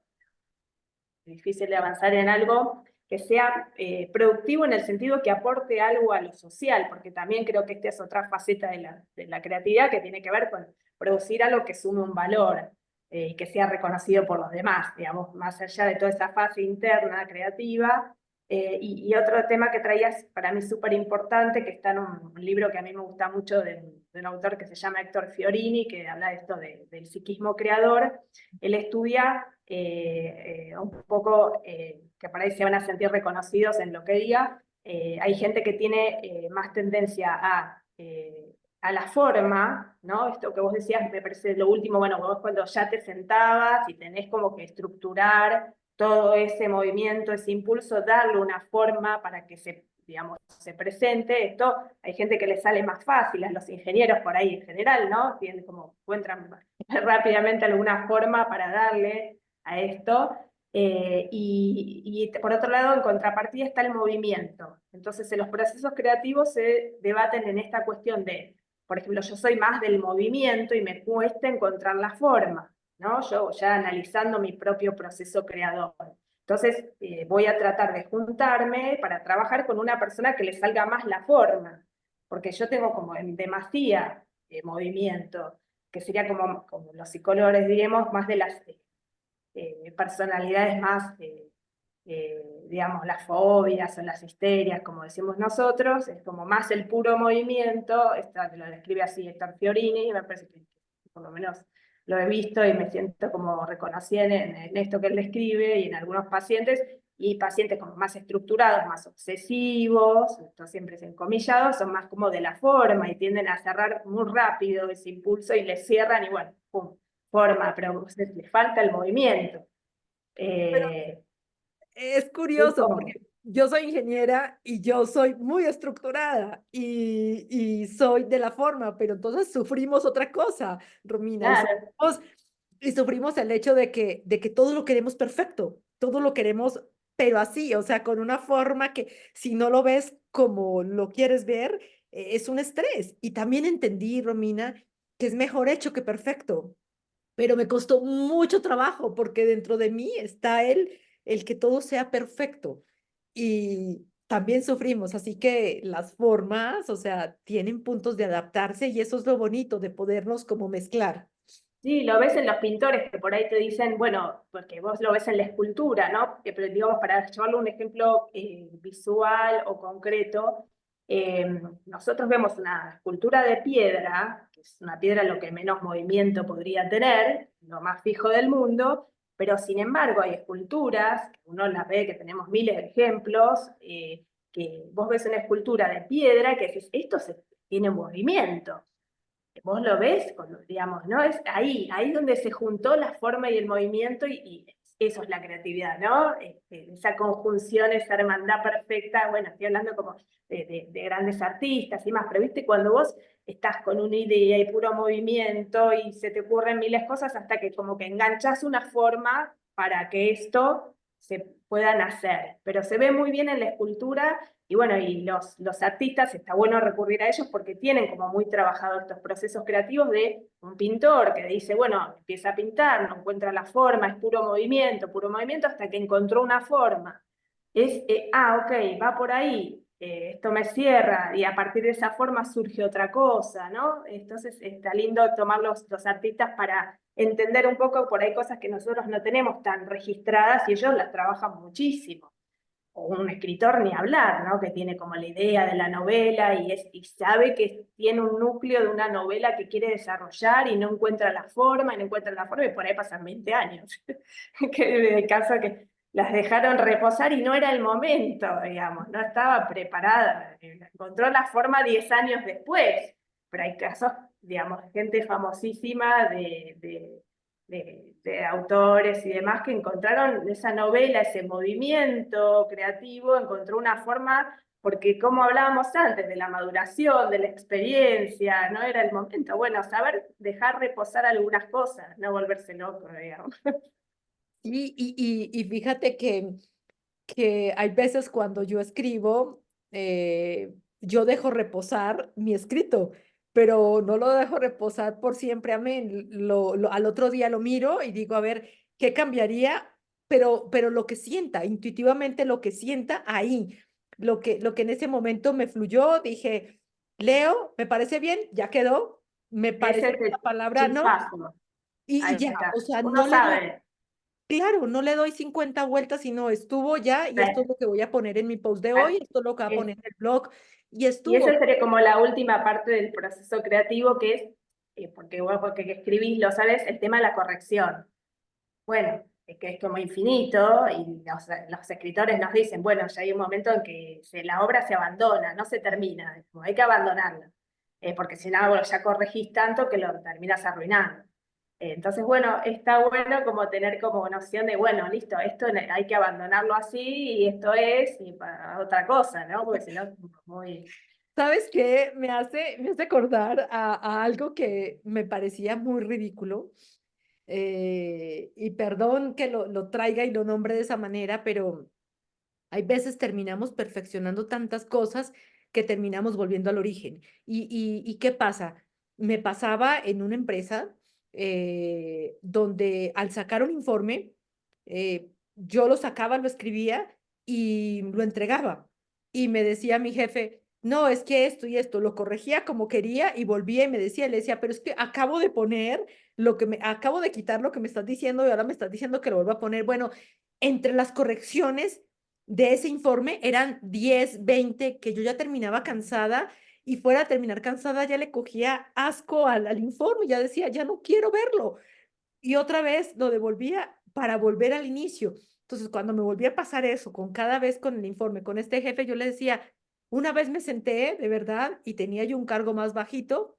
Es difícil de avanzar en algo que sea productivo en el sentido que aporte algo a lo social, porque también creo que esta es otra faceta de la creatividad que tiene que ver con producir algo que sume un valor y que sea reconocido por los demás, digamos, más allá de toda esa fase interna creativa. Y otro tema que traías para mí súper importante, que está en un libro que a mí me gusta mucho de un autor que se llama Héctor Fiorini, que habla de esto del psiquismo creador. Él estudia un poco, que por ahí se van a sentir reconocidos en lo que diga. Hay gente que tiene más tendencia a la forma, ¿no? Esto que vos decías me parece lo último, bueno, vos cuando ya te sentabas y tenés como que estructurar todo ese movimiento, ese impulso, darle una forma para que digamos, se presente. Esto hay gente que le sale más fácil, a los ingenieros por ahí en general, ¿no? Tienen como, encuentran rápidamente alguna forma para darle a esto. Y por otro lado, en contrapartida está el movimiento. Entonces, en los procesos creativos se debaten en esta cuestión de, por ejemplo, yo soy más del movimiento y me cuesta encontrar la forma, ¿no? Yo ya analizando mi propio proceso creador. Entonces, voy a tratar de juntarme para trabajar con una persona que le salga más la forma, porque yo tengo como en demasía movimiento, que sería como los psicólogos diríamos, más de las personalidades más, digamos, las fobias o las histerias, como decimos nosotros, es como más el puro movimiento. Esto lo describe así Héctor Fiorini, y me parece que por lo menos lo he visto y me siento como reconocida en esto que él describe y en algunos pacientes, y pacientes como más estructurados, más obsesivos, esto siempre es encomillado, son más como de la forma y tienden a cerrar muy rápido ese impulso y le cierran y bueno, pum, forma, pero le falta el movimiento. Eh, Es es curioso porque como, yo soy ingeniera y yo soy muy estructurada y soy de la forma, pero entonces sufrimos otra cosa, Romina, claro, y sufrimos el hecho de que todo lo queremos perfecto, todo lo queremos, pero así, o sea, con una forma que si no lo ves como lo quieres ver, es un estrés. Y también entendí, Romina, que es mejor hecho que perfecto, pero me costó mucho trabajo porque dentro de mí está el que todo sea perfecto y también sufrimos, así que las formas, o sea, tienen puntos de adaptarse y eso es lo bonito de podernos como mezclar. sí, lo ves en los pintores que por ahí te dicen, bueno, porque vos lo ves en la escultura, ¿no? Pero digamos, para llevarlo a un ejemplo visual o concreto, nosotros vemos una escultura de piedra, que es una piedra lo que menos movimiento podría tener, lo más fijo del mundo, pero sin embargo hay esculturas, que uno las ve, que tenemos miles de ejemplos, que vos ves una escultura de piedra que decís, tiene movimiento. Vos lo ves, digamos, ¿no? Es ahí donde se juntó la forma y el movimiento, y eso es la creatividad, ¿no? Esa conjunción, esa hermandad perfecta. Bueno, estoy hablando como de grandes artistas y más, pero viste, cuando vos estás con una idea y puro movimiento y se te ocurren miles de cosas hasta que como que enganchas una forma para que esto se pueda hacer, pero se ve muy bien en la escultura. Y bueno, y los artistas, está bueno recurrir a ellos porque tienen como muy trabajado estos procesos creativos de un pintor que dice, bueno, empieza a pintar, no encuentra la forma, es puro movimiento hasta que encontró una forma. Ok, va por ahí, esto me cierra, y a partir de esa forma surge otra cosa, ¿no? Entonces está lindo tomar los artistas para entender un poco por ahí cosas que nosotros no tenemos tan registradas y ellos las trabajan muchísimo. O un escritor ni hablar, ¿no? Que tiene como la idea de la novela y sabe que tiene un núcleo de una novela que quiere desarrollar y no encuentra la forma, y no encuentra la forma, y por ahí pasan 20 años. Que de caso que las dejaron reposar y no era el momento, digamos, no estaba preparada. Encontró la forma 10 años después, pero hay casos, digamos, gente famosísima de autores y demás que encontraron esa novela, ese movimiento creativo, encontró una forma, porque como hablábamos antes, de la maduración, de la experiencia, no era el momento. Bueno, saber dejar reposar algunas cosas, no volverse loco, digamos. Y fíjate que hay veces cuando yo escribo, yo dejo reposar mi escrito, pero no lo dejo reposar por siempre, amén. Al otro día lo miro y digo, a ver, ¿qué cambiaría? Pero lo que sienta, intuitivamente lo que sienta ahí, lo que en ese momento me fluyó, dije, Leo, me parece bien, ya quedó, me Ese parece es que la el palabra no, chispazo. y Ahí ya, o está. sea, Uno no le doy. sabe. Claro, no le doy 50 vueltas, sino estuvo ya y esto es lo que voy a poner en mi post de hoy, esto es lo que voy a poner en el blog y Y esa estuvo. sería como la última parte del proceso creativo, que es, porque vos porque escribís, lo sabes, el tema de la corrección. Bueno, es que es como infinito, y los escritores nos dicen, bueno, ya hay un momento en que la obra se abandona, no se termina, hay que abandonarla, porque si no, bueno, ya corregís tanto que lo terminas arruinando. Entonces, bueno, está bueno como tener como noción de, bueno, listo, esto hay que abandonarlo así y esto es y para otra cosa, ¿no? Porque si no es muy... ¿Sabes qué? Me hace acordar a algo que me parecía muy ridículo. Y perdón que lo traiga y lo nombre de esa manera, pero hay veces terminamos perfeccionando tantas cosas que terminamos volviendo al origen. ¿Y qué pasa? Me pasaba en una empresa donde al sacar un informe, yo lo sacaba, lo escribía y lo entregaba. Y me decía mi jefe, no, es que esto y esto, lo corregía como quería y volvía y me decía, le decía, pero es que acabo de poner acabo de quitar lo que me estás diciendo y ahora me estás diciendo que lo vuelva a poner. Bueno, entre las correcciones de ese informe eran 10 20 que yo ya terminaba cansada y fuera a terminar cansada ya le cogía asco al informe, ya decía, ya no quiero verlo. Y otra vez lo devolvía para volver al inicio. Entonces, cuando me volvía a pasar eso, con cada vez con el informe, con este jefe, yo le decía, una vez me senté, de verdad, y tenía yo un cargo más bajito,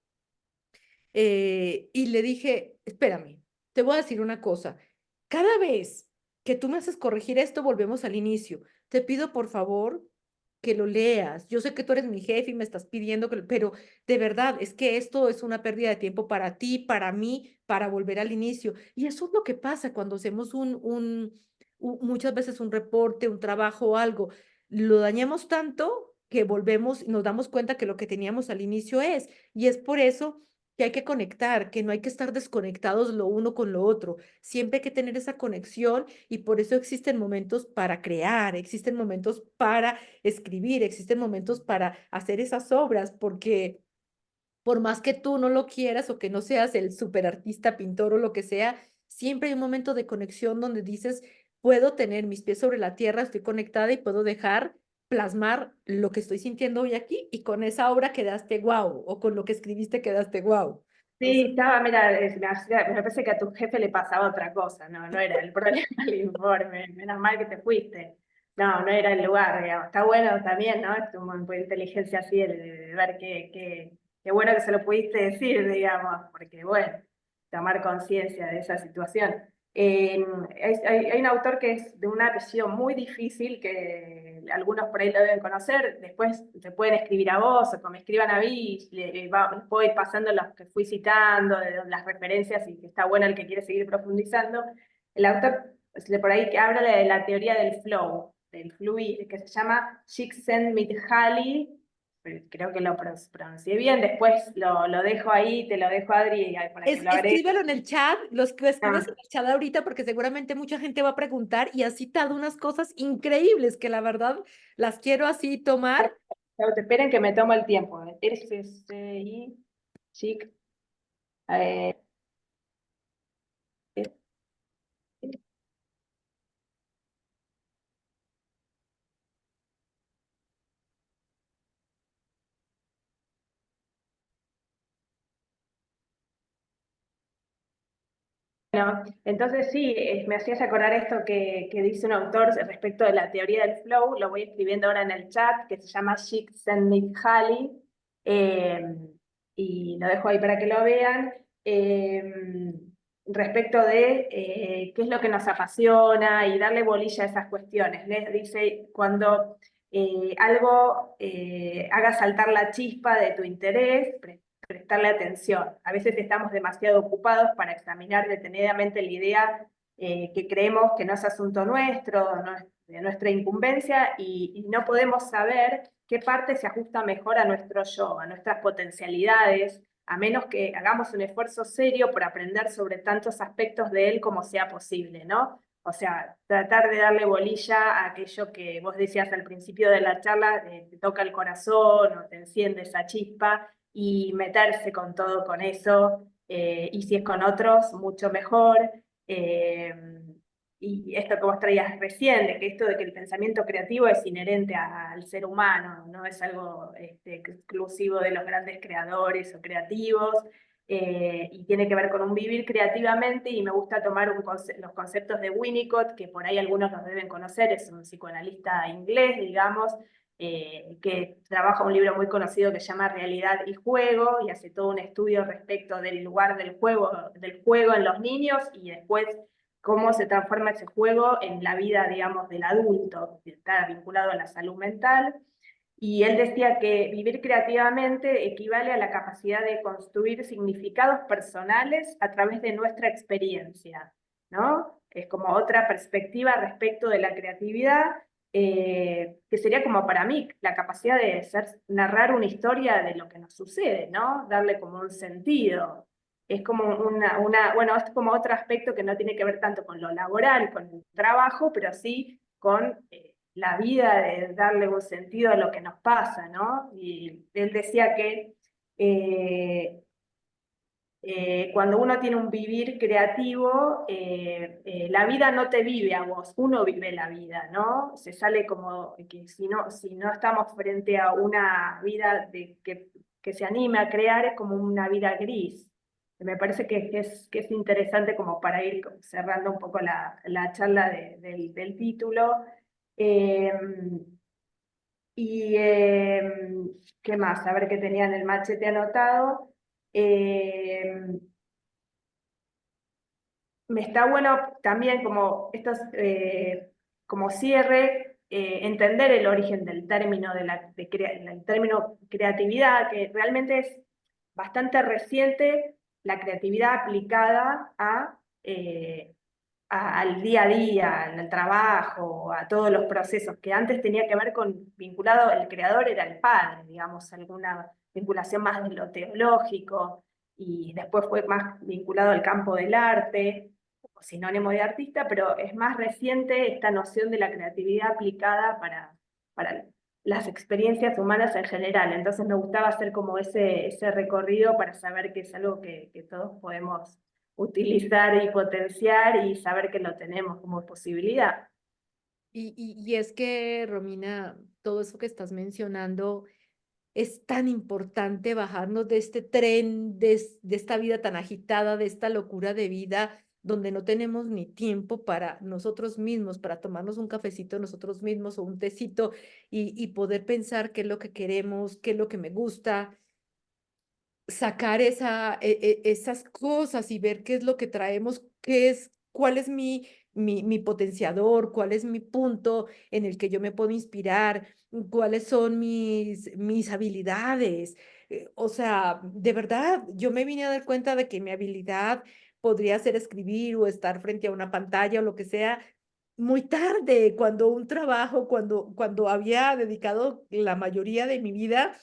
y le dije, espérame, te voy a decir una cosa. Cada vez que tú me haces corregir esto, volvemos al inicio. Te pido por favor que lo leas. Yo sé que tú eres mi jefe y me estás pidiendo pero de verdad es que esto es una pérdida de tiempo para ti, para mí, para volver al inicio. Y eso es lo que pasa cuando hacemos muchas veces un reporte, un trabajo o algo. Lo dañamos tanto que volvemos y nos damos cuenta que lo que teníamos al inicio es. Y es por eso que hay que conectar, que no hay que estar desconectados lo uno con lo otro. Siempre hay que tener esa conexión y por eso existen momentos para crear, existen momentos para escribir, existen momentos para hacer esas obras, porque por más que tú no lo quieras o que no seas el superartista, pintor o lo que sea, siempre hay un momento de conexión donde dices, puedo tener mis pies sobre la tierra, estoy conectada y puedo dejar plasmar lo que estoy sintiendo hoy aquí y con esa obra quedaste guau o con lo que escribiste quedaste guau. Sí, Entonces, estaba, mira, me parece que a tu jefe le pasaba otra cosa, no, no era el problema el informe, menos mal que te fuiste. No, no era el lugar, digamos. Está bueno también, ¿no? Es un poco de inteligencia así, de ver qué bueno que se lo pudiste decir, digamos, porque bueno, tomar conciencia de esa situación. Hay un autor que es de un apellido muy difícil, que algunos por ahí lo deben conocer, después te pueden escribir a vos o que me escriban a mí, y les puedo ir pasando los que fui citando, de las referencias, y que está bueno el que quiere seguir profundizando. El autor de por ahí que habla de la teoría del flow, del fluir, que se llama Csikszentmihalyi, creo que lo pronuncié bien, después lo dejo ahí, te lo dejo Adri para que lo agregues. escríbelo en el chat, los que escribes en Ah, el chat ahorita, porque seguramente mucha gente va a preguntar y has citado unas cosas increíbles que la verdad las quiero así tomar. esperen que me tomo el tiempo. SSI, chic, eh, bueno, entonces sí, me hacías acordar esto que dice un autor respecto de la teoría del flow, lo voy escribiendo ahora en el chat, que se llama Csikszentmihalyi, eh, y lo dejo ahí para que lo vean, respecto de qué es lo que nos apasiona y darle bolilla a esas cuestiones. Les dice, cuando algo haga saltar la chispa de tu interés, prestarle atención. A veces estamos demasiado ocupados para examinar detenidamente la idea que creemos que no es asunto nuestro, no es de nuestra incumbencia, y no podemos saber qué parte se ajusta mejor a nuestro yo, a nuestras potencialidades, a menos que hagamos un esfuerzo serio por aprender sobre tantos aspectos de él como sea posible, ¿no? O sea, tratar de darle bolilla a aquello que vos decías al principio de la charla, te toca el corazón o te enciende esa chispa, y meterse con todo con eso, y si es con otros, mucho mejor. Eh, y esto que vos traías recién, de que esto de que el pensamiento creativo es inherente al ser humano, no es algo exclusivo de los grandes creadores o creativos, y tiene que ver con un vivir creativamente, y me gusta tomar los conceptos de Winnicott, que por ahí algunos los deben conocer, es un psicoanalista inglés, digamos, que trabaja un libro muy conocido que se llama Realidad y Juego, y hace todo un estudio respecto del lugar del juego en los niños, y después cómo se transforma ese juego en la vida, digamos, del adulto, que está vinculado a la salud mental. Y él decía que vivir creativamente equivale a la capacidad de construir significados personales a través de nuestra experiencia, ¿no? Es como otra perspectiva respecto de la creatividad, que sería como para mí la capacidad de narrar una historia de lo que nos sucede, ¿no? Darle como un sentido. Es como bueno, es como otro aspecto que no tiene que ver tanto con lo laboral, con el trabajo, pero sí con la vida, de darle un sentido a lo que nos pasa, ¿no? Y él decía que cuando uno tiene un vivir creativo, la vida no te vive a vos, uno vive la vida, ¿no? Se sale como que si no estamos frente a una vida que se anime a crear, es como una vida gris. Me parece que es interesante como para ir cerrando un poco la charla del título. Eh, y qué más, a ver qué tenía en el machete anotado. Eh, Me está bueno también como estos, como cierre, entender el origen del término, el término creatividad, que realmente es bastante reciente, la creatividad aplicada al día a día, al trabajo, a todos los procesos, que antes tenía que ver con vinculado, el creador era el padre, digamos, alguna vinculación más de lo teológico, y después fue más vinculado al campo del arte, como sinónimo de artista, pero es más reciente esta noción de la creatividad aplicada para las experiencias humanas en general. Entonces me gustaba hacer como ese recorrido para saber que es algo que todos podemos utilizar y potenciar y saber que lo tenemos como posibilidad. Y es que, Romina, todo eso que estás mencionando es tan importante bajarnos de este tren, de esta vida tan agitada, de esta locura de vida, donde no tenemos ni tiempo para nosotros mismos, para tomarnos un cafecito nosotros mismos o un tecito y poder pensar qué es lo que queremos, qué es lo que me gusta, sacar esas cosas y ver qué es lo que traemos, cuál es mi potenciador, cuál es mi punto en el que yo me puedo inspirar, cuáles son mis habilidades. O sea, de verdad, yo me vine a dar cuenta de que mi habilidad podría ser escribir o estar frente a una pantalla o lo que sea. Muy tarde, cuando un trabajo, cuando había dedicado la mayoría de mi vida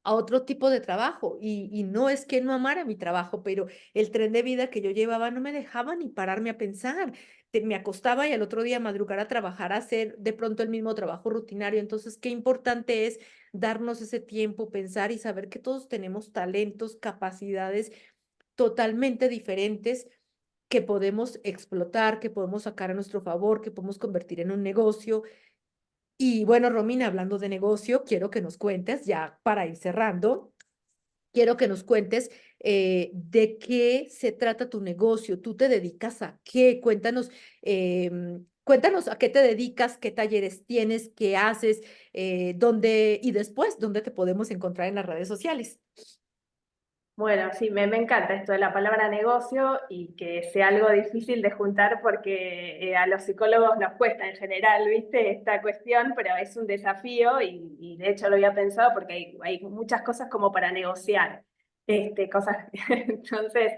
a otro tipo de trabajo. Y no es que no amara mi trabajo, pero el tren de vida que yo llevaba no me dejaba ni pararme a pensar. Me acostaba y al otro día madrugar a trabajar, a hacer de pronto el mismo trabajo rutinario. Entonces, qué importante es darnos ese tiempo, pensar y saber que todos tenemos talentos, capacidades totalmente diferentes que podemos explotar, que podemos sacar a nuestro favor, que podemos convertir en un negocio. Y bueno, Romina, hablando de negocio, quiero que nos cuentes, ya para ir cerrando, quiero que nos cuentes de qué se trata tu negocio, tú te dedicas a qué, cuéntanos, cuéntanos a qué te dedicas, qué talleres tienes, qué haces, dónde y después, dónde te podemos encontrar en las redes sociales. Bueno, sí, me encanta esto de la palabra negocio y que sea algo difícil de juntar porque a los psicólogos nos cuesta en general, ¿viste? Esta cuestión, pero es un desafío y de hecho lo había pensado porque hay muchas cosas como para negociar, cosas. Entonces,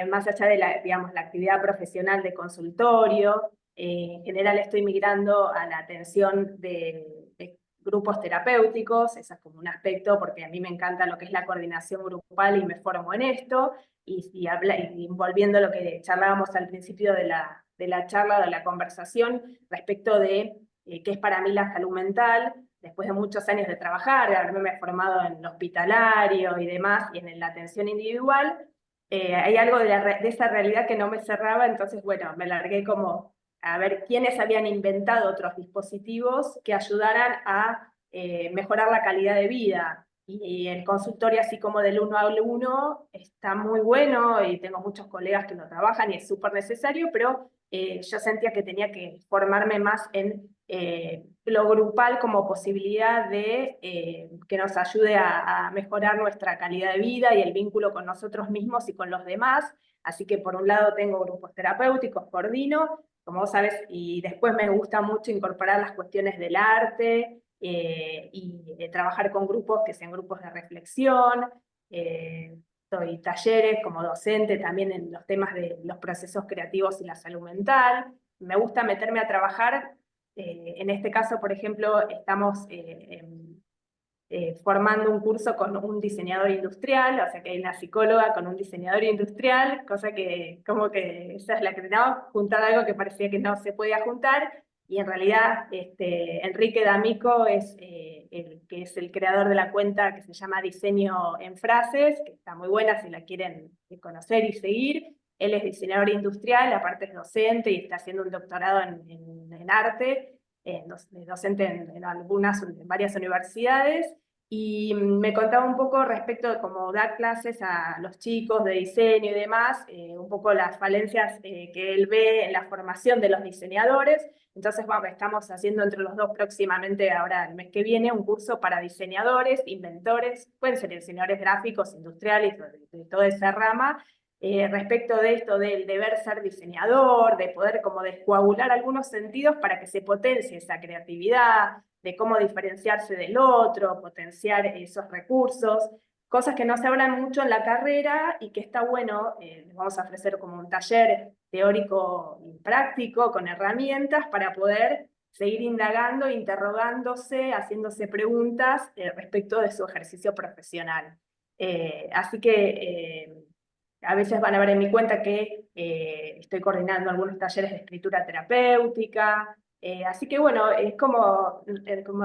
más allá de digamos, la actividad profesional de consultorio, en general estoy migrando a la atención de grupos terapéuticos, ese es como un aspecto, porque a mí me encanta lo que es la coordinación grupal y me formo en esto, y volviendo a lo que charlábamos al principio de la charla, de la conversación, respecto de qué es para mí la salud mental, después de muchos años de trabajar, de haberme formado en lo hospitalario y demás, y en la atención individual, hay algo de esa realidad que no me cerraba, entonces, bueno, me largué como a ver quiénes habían inventado otros dispositivos que ayudaran a mejorar la calidad de vida. Y el consultorio, así como del uno al uno, está muy bueno y tengo muchos colegas que lo trabajan y es súper necesario, pero yo sentía que tenía que formarme más en lo grupal como posibilidad de que nos ayude a mejorar nuestra calidad de vida y el vínculo con nosotros mismos y con los demás. Así que por un lado tengo grupos terapéuticos, coordino, como vos sabés, y después me gusta mucho incorporar las cuestiones del arte y trabajar con grupos que sean grupos de reflexión. Doy talleres como docente también en los temas de los procesos creativos y la salud mental. Me gusta meterme a trabajar. En este caso, por ejemplo, estamos formando un curso con un diseñador industrial, o sea que hay una psicóloga con un diseñador industrial, cosa que como que esa es la que teníamos, juntar algo que parecía que no se podía juntar, y en realidad Enrique D'Amico es el que es el creador de la cuenta que se llama Diseño en Frases, que está muy buena si la quieren conocer y seguir. Él es diseñador industrial, aparte es docente y está haciendo un doctorado en arte, docente en varias universidades, y me contaba un poco respecto de cómo dar clases a los chicos de diseño y demás, un poco las falencias que él ve en la formación de los diseñadores. Entonces, bueno, estamos haciendo entre los dos próximamente, ahora el mes que viene, un curso para diseñadores, inventores, pueden ser diseñadores gráficos, industriales, de toda esa rama, respecto de esto del deber ser diseñador, de poder como descoagular algunos sentidos para que se potencie esa creatividad, de cómo diferenciarse del otro, potenciar esos recursos, cosas que no se hablan mucho en la carrera y que está bueno, les vamos a ofrecer como un taller teórico y práctico con herramientas para poder seguir indagando, interrogándose, haciéndose preguntas respecto de su ejercicio profesional. Así que a veces van a ver en mi cuenta que estoy coordinando algunos talleres de escritura terapéutica. Así que bueno, es como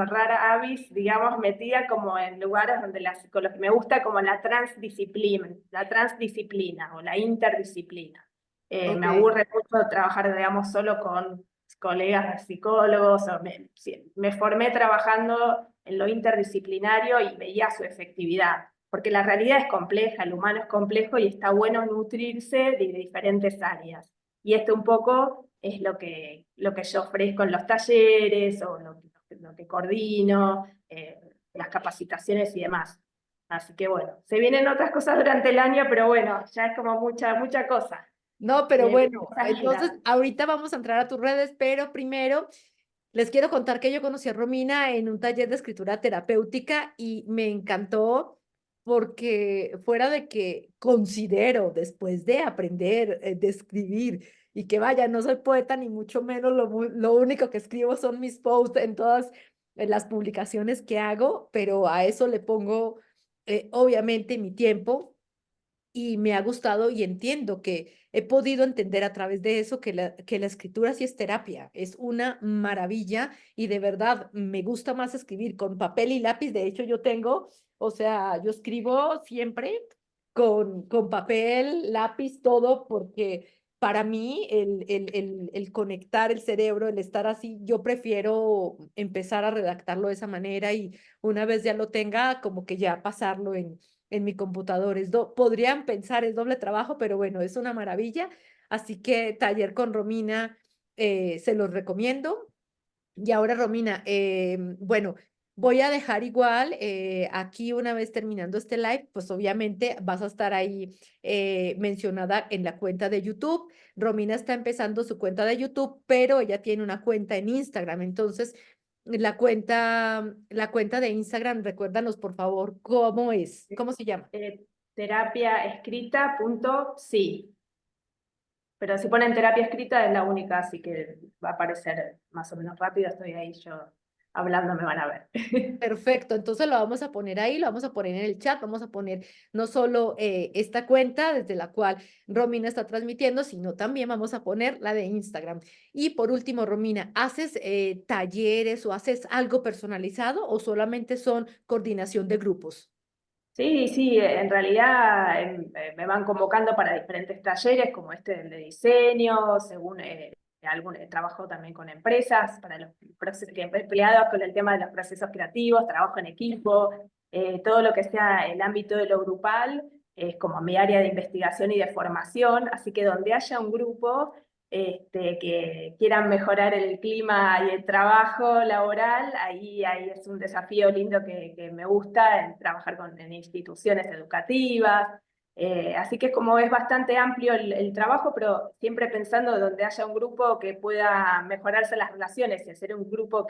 rara avis, digamos, metida como en lugares donde la psicología me gusta como la transdisciplina o la interdisciplina. Me Ok. aburre mucho trabajar, digamos, solo con colegas psicólogos. Sí, me formé trabajando en lo interdisciplinario y veía su efectividad, porque la realidad es compleja, el humano es complejo y está bueno nutrirse de diferentes áreas. Y esto un poco es lo que yo ofrezco en los talleres o lo que coordino, las capacitaciones y demás. Así que bueno, se vienen otras cosas durante el año, pero bueno, ya es como mucha cosa. No, pero bueno, Mucha entonces agenda. ahorita vamos a entrar a tus redes, pero primero les quiero contar que yo conocí a Romina en un taller de escritura terapéutica y me encantó porque fuera de que considero, después de aprender de escribir y que vaya, no soy poeta ni mucho menos, lo único que escribo son mis posts en todas las publicaciones que hago, pero a eso le pongo obviamente mi tiempo y me ha gustado y entiendo que he podido entender a través de eso que la escritura sí es terapia, es una maravilla y de verdad me gusta más escribir con papel y lápiz. De hecho, yo tengo, o sea, yo escribo siempre con papel, lápiz, todo, porque para mí el conectar el cerebro, el estar así, yo prefiero empezar a redactarlo de esa manera y una vez ya lo tenga, como que ya pasarlo en mi computador. Podrían pensar, es doble trabajo, pero bueno, es una maravilla. Así que taller con Romina, se los recomiendo. Y ahora, Romina, bueno, voy a dejar igual aquí una vez terminando este live, pues obviamente vas a estar ahí mencionada en la cuenta de YouTube. Romina está empezando su cuenta de YouTube, pero ella tiene una cuenta en Instagram. Entonces, la cuenta de Instagram, recuérdanos por favor cómo es, cómo se llama. Terapiaescrita.sí. Pero si ponen terapia escrita es la única, así que va a aparecer más o menos rápido. Estoy ahí yo hablando, me van a ver. Perfecto, entonces lo vamos a poner ahí, lo vamos a poner en el chat, vamos a poner no solo esta cuenta desde la cual Romina está transmitiendo, sino también vamos a poner la de Instagram. Y por último, Romina, ¿haces talleres o haces algo personalizado o solamente son coordinación de grupos? Sí, sí, en realidad me van convocando para diferentes talleres, como este del de diseño, según algún trabajo también con empresas, para los procesos que empleados con el tema de los procesos creativos, trabajo en equipo, todo lo que sea el ámbito de lo grupal, es como mi área de investigación y de formación, así que donde haya un grupo, que quieran mejorar el clima y el trabajo laboral, ahí es un desafío lindo que me gusta, en trabajar en instituciones educativas. Así que como es bastante amplio el trabajo, pero siempre pensando donde haya un grupo que pueda mejorarse las relaciones y hacer un grupo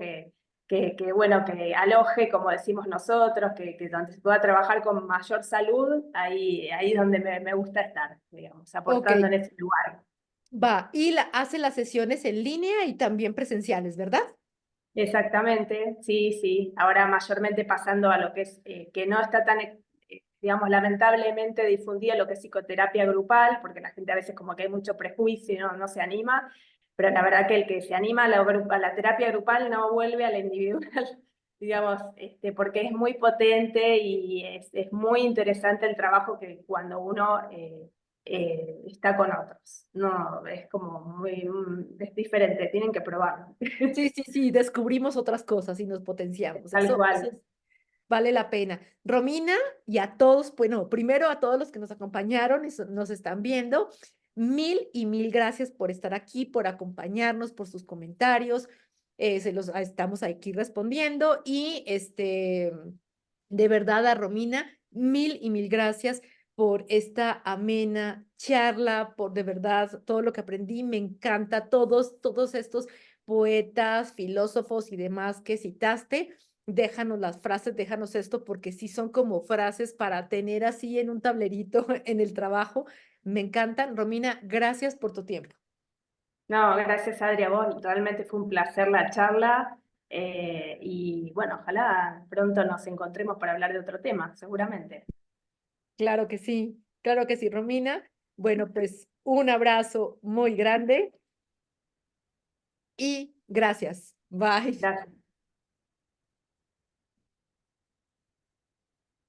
bueno, que aloje, como decimos nosotros, que donde se pueda trabajar con mayor salud, ahí es donde me gusta estar, digamos, Ok, aportando en ese lugar. va. Y hace las sesiones en línea y también presenciales, ¿verdad? Exactamente, sí, sí. Ahora mayormente pasando a lo que es, que no está tan, digamos, lamentablemente difundido lo que es psicoterapia grupal, porque la gente a veces como que hay mucho prejuicio y no se anima, pero la verdad que el que se anima a a la terapia grupal no vuelve a la individual, digamos, porque es muy potente y es muy interesante el trabajo que cuando uno está con otros. No, es como muy, es diferente, tienen que probarlo. Sí, sí, sí, descubrimos otras cosas y nos potenciamos. Tal Eso cual. vale la pena. Romina, y a todos, bueno, primero a todos los que nos acompañaron y nos están viendo, mil y mil gracias por estar aquí, por acompañarnos, por sus comentarios. Se los estamos aquí respondiendo y de verdad a Romina, mil y mil gracias por esta amena charla, por de verdad todo lo que aprendí. Me encanta todos estos poetas, filósofos y demás que citaste. Déjanos las frases, déjanos esto, porque sí son como frases para tener así en un tablerito en el trabajo. Me encantan. Romina, gracias por tu tiempo. No, gracias Adri, a vos. Realmente fue un placer la charla. Y bueno, ojalá pronto nos encontremos para hablar de otro tema, seguramente. Claro que sí, Romina. Bueno, pues un abrazo muy grande y gracias. Bye. Gracias.